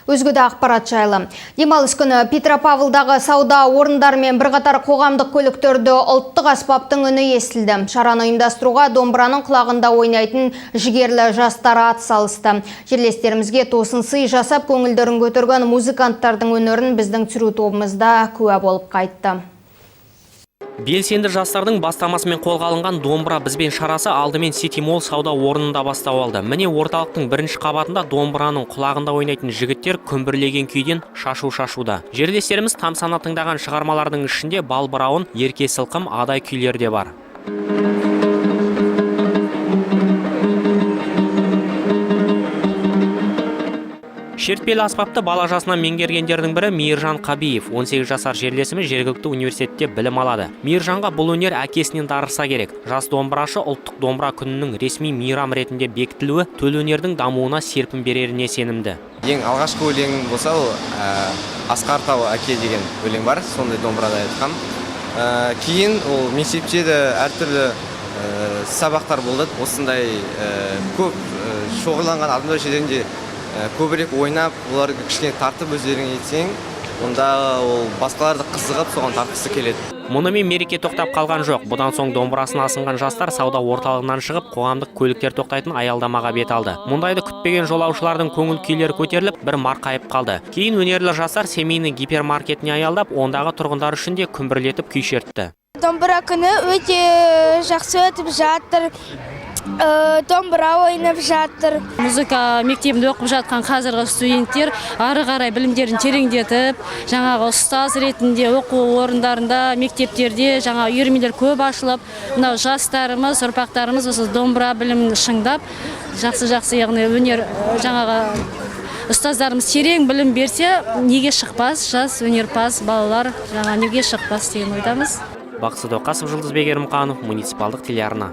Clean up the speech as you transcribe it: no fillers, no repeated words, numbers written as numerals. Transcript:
Өзгеде ақпарат жайлы. Демалыс күні Петропавлдағы сауда орындарымен бірқатар қоғамдық көліктерді ұлттық аспаптың үні естілді. Шараны ұйымдастыруға домбыраның құлағында ойнайтын жігерлі жастар атсалысты. Жерлестерімізге тосын сый жасап көңілдерін көтерген музыканттардың өнерін біздің түсіру тобымызда куә болып қайтты. Белсенді жастардың бастамасымен қолға алынған домбыра бізбен шарасы алдымен Сити Молл сауда орнында бастау алды. Міне орталықтың бірінші қабатында домбыраның құлағында ойнайтын жігіттер күмбірлеген күйден шашу шашуда. Жерлестеріміз тамсана тыңдаған шығармалардың ішінде Балбырауын, Ерке сылқым, Адай күйлері де бар. Шертпелі аспапты бала жасынан меңгергендердің бірі Мейіржан Қабиев. 18 жасар жерлесіміз жергілікті университетте білім алады. Мейіржанға бұл өнер әкесінен дарыса керек. Жас домбырашы ұлттық домбыра күнінің ресми мейрам ретінде бекітілуі төл өнердің дамуына серпін береріне сенімді. Ең алғашқы өлеңім болса, Асқар тау әке деген өлең бар, сондай домбырада айтқан. Кейін ол мектепте әртүрлі сабақтар болды. Осындай көп шоғырланған адамдар жерінде көбірек ойнап, оларды кішкене тартып өздеріңе етсең, онда ол басқаларды қызығып, соған тартқысы келеді. Мұнымен мереке тоқтап қалған жоқ. Бұдан соң домбырасын асынған жастар сауда орталығынан шығып, қоғамдық көліктер тоқтайтын аялдамаға бет алды. Мұндайды күтпеген жолаушылардың көңіл күйлері көтеріліп, бір марқайып қалды. Кейін өнерлі жастар семейдің гипермаркетіне аялдап, ондағы тұрғындар үшін де күмбірлетіп күй шертті. Домбыра күні өте жақсы өтіп жатыр. Домбыра ойнап жатыр. Музыка мектебінде оқып жатқан қазіргі студенттер ары қарай білімдерін тереңдетіп, жаңағы ұстаз ретінде оқу орындарында, мектептерде жаңа үйірмелер көп ашылып, мынау жастарымыз, ұрпақтарымыз осы домбыра білімін шыңдап, жақсы яғни өнер жаңағы ұстаздарымыз терең білім берсе, неге шықпас, жас өнерпаз балалар жаңа неге шықпас деген ойдамыз. Бақсы Доқасов, Жұлдыз Бегерімқанов, муниципалдық телеарна.